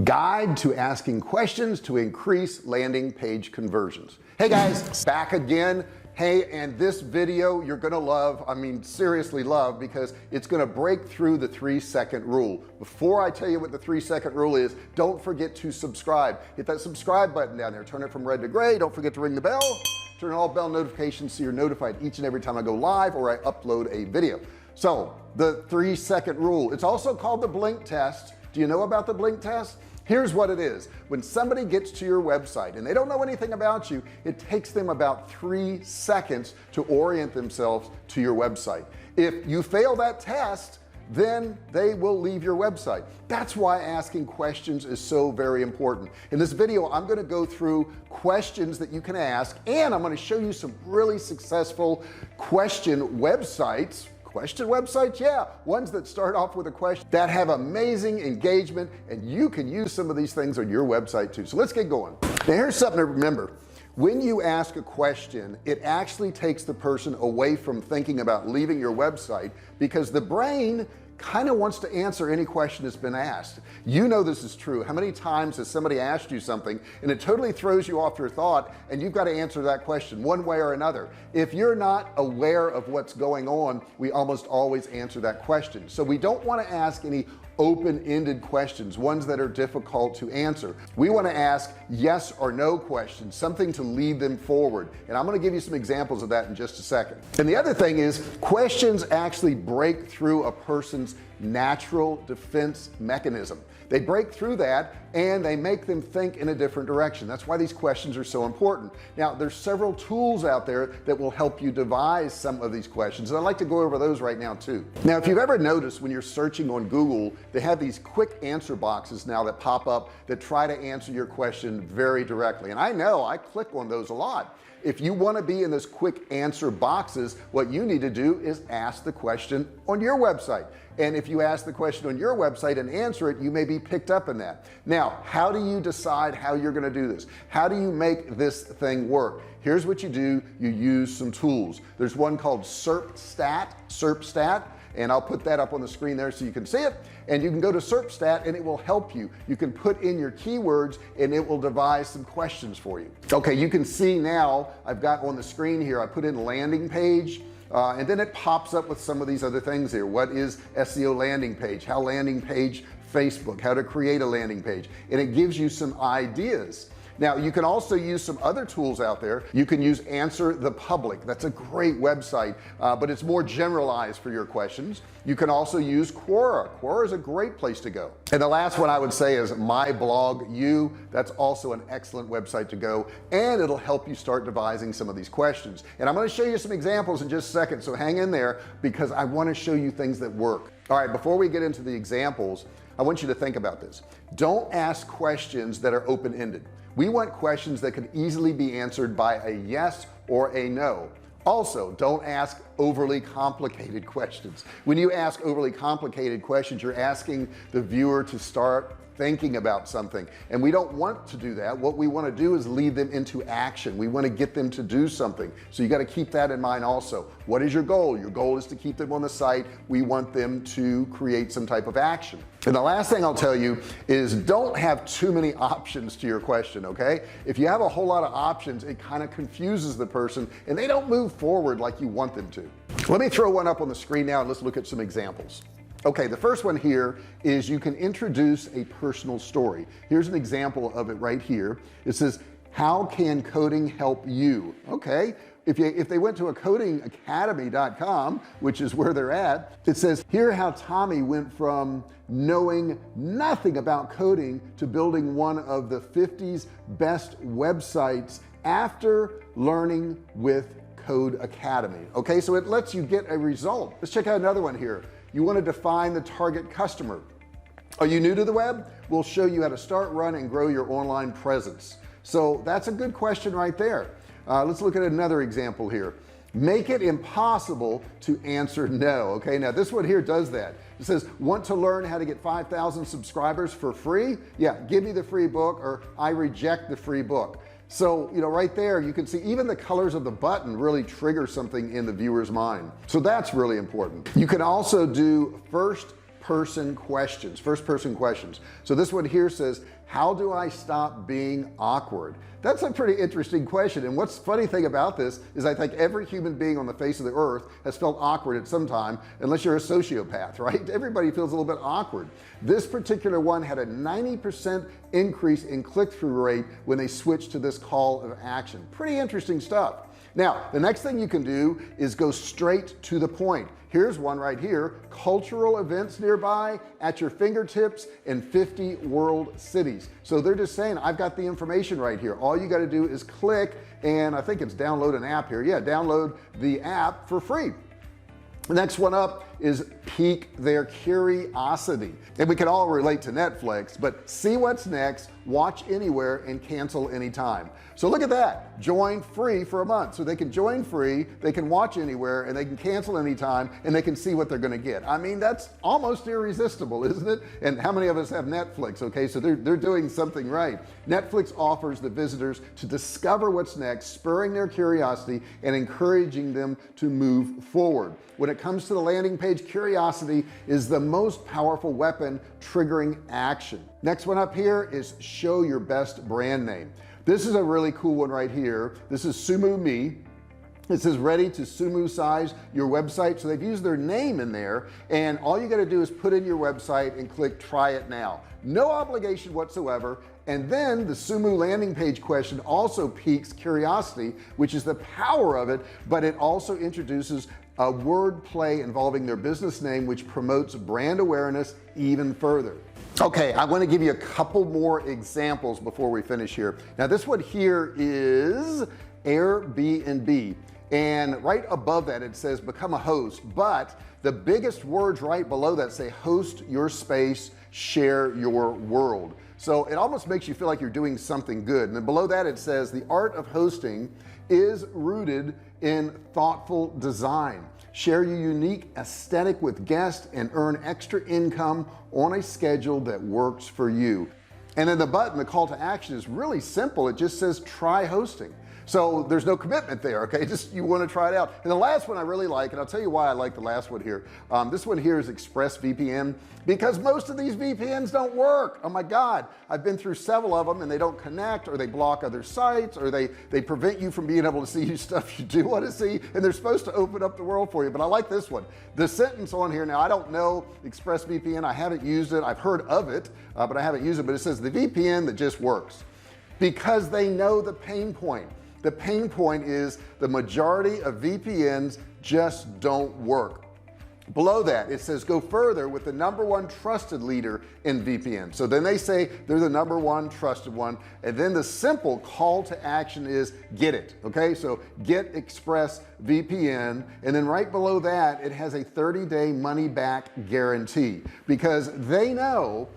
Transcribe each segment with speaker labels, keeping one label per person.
Speaker 1: Guide to asking questions to increase landing page conversions. Hey guys, back again. Hey, and this video you're gonna love. I mean, seriously love, because it's gonna break through the 3-second rule. Before I tell you what the 3-second rule is, don't forget to subscribe. Hit that subscribe button down there, turn it from red to gray. Don't forget to ring the bell, turn on all bell notifications so you're notified each and every time I go live or I upload a video. So the 3-second rule, it's also called the blink test. Do you know about the blink test? Here's what it is. When somebody gets to your website and they don't know anything about you, it takes them about 3 seconds to orient themselves to your website. If you fail that test, then they will leave your website. That's why asking questions is so very important. In this video, I'm going to go through questions that you can ask, and I'm going to show you some really successful question websites, yeah, ones that start off with a question that have amazing engagement, and you can use some of these things on your website too. So let's get going. Now here's something to remember. When you ask a question, it actually takes the person away from thinking about leaving your website, because the brain kind of wants to answer any question that's been asked. You know this is true. How many times has somebody asked you something and it totally throws you off your thought, and you've got to answer that question one way or another? If you're not aware of what's going on, we almost always answer that question. So we don't want to ask any open-ended questions, ones that are difficult to answer. We want to ask yes or no questions, something to lead them forward, and I'm going to give you some examples of that in just a second. And the other thing is, questions actually break through a person's natural defense mechanism. They break through that and they make them think in a different direction. That's why these questions are so important. Now there's several tools out there that will help you devise some of these questions, and I'd like to go over those right now too. Now if you've ever noticed, when you're searching on Google, they have these quick answer boxes now that pop up that try to answer your question very directly, and I know I click on those a lot. If you want to be in this quick answer boxes, what you need to do is ask the question on your website. And if you ask the question on your website and answer it, you may be picked up in that. Now, how do you decide how you're going to do this? How do you make this thing work? Here's what you do. You use some tools. There's one called SERPSTAT, and I'll put that up on the screen there so you can see it. And you can go to SERPSTAT and it will help you. You can put in your keywords and it will devise some questions for you. Okay, you can see now I've got on the screen here, I put in landing page, and then it pops up with some of these other things here. What is SEO landing page? How landing page Facebook? How to create a landing page? And it gives you some ideas. Now you can also use some other tools out there. You can use AnswerThePublic. That's a great website, but it's more generalized for your questions. You can also use Quoara. Quoara is a great place to go. And the last one I would say is MyBlogU. That's also an excellent website to go, and it'll help you start devising some of these questions. And I'm going to show you some examples in just a second, so hang in there, because I want to show you things that work. All right, before we get into the examples, I want you to think about this. Don't ask questions that are open-ended. We want questions that can easily be answered by a yes or a no. Also, don't ask overly complicated questions. When you ask overly complicated questions, you're asking the viewer to start thinking about something, and we don't want to do that. What we want to do is lead them into action. We want to get them to do something. So you got to keep that in mind also. What is your goal? Your goal is to keep them on the site. We want them to create some type of action. And the last thing I'll tell you is, don't have too many options to your question. Okay, if you have a whole lot of options, it kind of confuses the person and they don't move forward like you want them to. Let me throw one up on the screen now and let's look at some examples. Okay, the first one here is you can introduce a personal story. Here's an example of it right here. It says, how can coding help you? Okay, if they went to a codingacademy.com, which is where they're at, it says here how Tommy went from knowing nothing about coding to building one of the 50's best websites after learning with Code Academy. Okay, so it lets you get a result. Let's check out another one here. You want to define the target customer. Are you new to the web? We'll show you how to start, run, and grow your online presence. So that's a good question right there. Let's look at another example here. Make it impossible to answer no. Okay, now this one here does that. It says, want to learn how to get 5,000 subscribers for free? Yeah, give me the free book, or I reject the free book. So, you know, right there you can see even the colors of the button really trigger something in the viewer's mind. So that's really important. You can also do first person questions. So this one here says, how do I stop being awkward? That's a pretty interesting question. And what's funny thing about this is I think every human being on the face of the earth has felt awkward at some time, unless you're a sociopath, right? Everybody feels a little bit awkward. This particular one had a 90% increase in click-through rate when they switched to this call of action. Pretty interesting stuff. Now the next thing you can do is go straight to the point. Here's one right here: cultural events nearby at your fingertips in 50 world cities. So they're just saying, I've got the information right here. All you got to do is click, and I think it's download an app here. Yeah, download the app for free. The next one up is pique their curiosity. And we can all relate to Netflix, but see what's next, watch anywhere, and cancel anytime. So look at that, join free for a month. So they can join free, they can watch anywhere, and they can cancel anytime, and they can see what they're going to get. I mean, that's almost irresistible, isn't it? And how many of us have Netflix? Okay, so they're doing something right. Netflix offers the visitors to discover what's next, spurring their curiosity and encouraging them to move forward. When it comes to the landing page, curiosity is the most powerful weapon triggering action. Next one up here is show your best brand name. This is a really cool one right here. This is Sumo Me. It says ready to sumo size your website. So they've used their name in there, and all you got to do is put in your website and click try it now. No obligation whatsoever. And then the Sumo landing page question also piques curiosity, which is the power of it, but it also introduces a word play involving their business name, which promotes brand awareness even further. Okay, I want to give you a couple more examples before we finish here. Now this one here is Airbnb, and right above that it says become a host, but the biggest words right below that say host your space, share your world. So it almost makes you feel like you're doing something good. And then below that it says the art of hosting is rooted in thoughtful design. Share your unique aesthetic with guests and earn extra income on a schedule that works for you. And then the button, the call to action, is really simple. It just says try hosting. So there's no commitment there. Okay, just you want to try it out. And the last one I really like, and I'll tell you why I like the last one here. This one here is ExpressVPN, because most of these VPNs don't work. Oh my God, I've been through several of them and they don't connect, or they block other sites, or they prevent you from being able to see stuff you do want to see, and they're supposed to open up the world for you. But I like this one. The sentence on here, now I don't know ExpressVPN, I haven't used it, I've heard of it, but I haven't used it, but it says the VPN that just works, because they know the pain point. The pain point is the majority of VPNs just don't work. Below that it says go further with the #1 trusted leader in VPN. So then they say they're the #1 trusted one, and then the simple call to action is get it. Okay, so get ExpressVPN, and then right below that it has a 30-day money back guarantee, because they know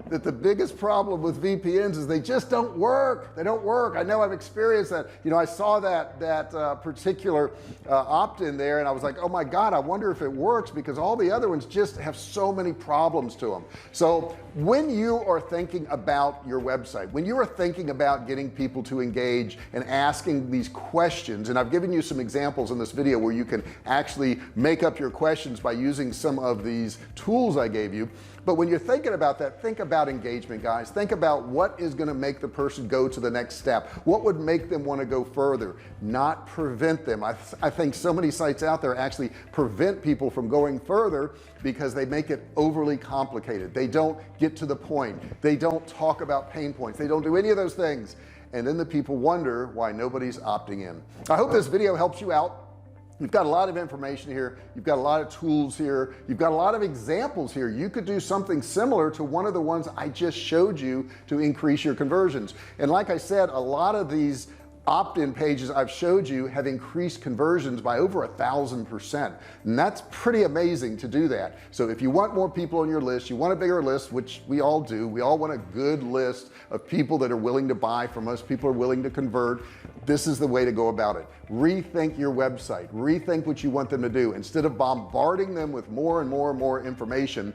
Speaker 1: that the biggest problem with VPNs is they just don't work. They don't work. I know, I've experienced that. You know, I saw that particular opt-in there, and I was like, oh my God, I wonder if it works, because all the other ones just have so many problems to them. So when you are thinking about your website, when you are thinking about getting people to engage and asking these questions, and I've given you some examples in this video where you can actually make up your questions by using some of these tools I gave you. But when you're thinking about that, think about engagement, guys. Think about what is going to make the person go to the next step. What would make them want to go further, not prevent them. I think so many sites out there actually prevent people from going further because they make it overly complicated. They don't get to the point. They don't talk about pain points. They don't do any of those things. And then the people wonder why nobody's opting in. I hope this video helps you out. You've got a lot of information here. You've got a lot of tools here. You've got a lot of examples here. You could do something similar to one of the ones I just showed you to increase your conversions. And like I said, a lot of these opt-in pages I've showed you have increased conversions by over 1,000%, and that's pretty amazing to do that. So if you want more people on your list, you want a bigger list, which we all do, we all want a good list of people that are willing to buy from us, people are willing to convert. This is the way to go about it. Rethink your website, rethink what you want them to do. Instead of bombarding them with more and more and more information,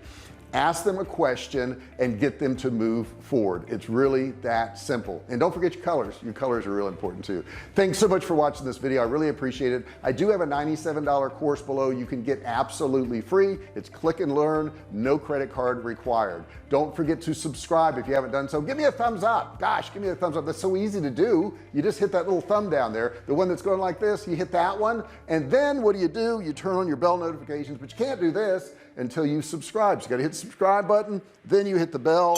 Speaker 1: ask them a question and get them to move forward. It's really that simple. And don't forget your colors are real important too. Thanks so much for watching this video. I really appreciate it. I do have a $97 course below you can get absolutely free. It's click and learn, no credit card required. Don't forget to subscribe if you haven't done so. Give me a thumbs up. Gosh, give me a thumbs up. That's so easy to do. You just hit that little thumb down there, the one that's going like this. You hit that one, and then what do? You turn on your bell notifications, but you can't do this until you subscribe. So you got to hit the subscribe button, then you hit the bell,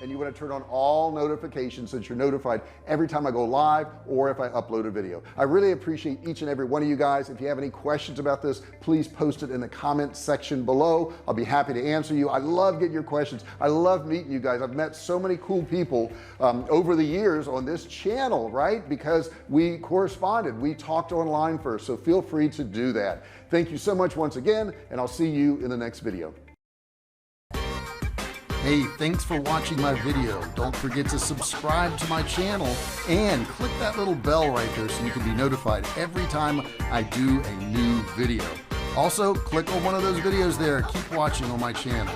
Speaker 1: and you want to turn on all notifications so that you're notified every time I go live or if I upload a video. I really appreciate each and every one of you guys. If you have any questions about this, please post it in the comment section below. I'll be happy to answer you. I love getting your questions. I love meeting you guys. I've met so many cool people over the years on this channel, right? Because we corresponded, we talked online first, so feel free to do that. Thank you so much once again, and I'll see you in the next video. Hey, thanks for watching my video. Don't forget to subscribe to my channel and click that little bell right there so you can be notified every time I do a new video. Also, click on one of those videos there. Keep watching on my channel.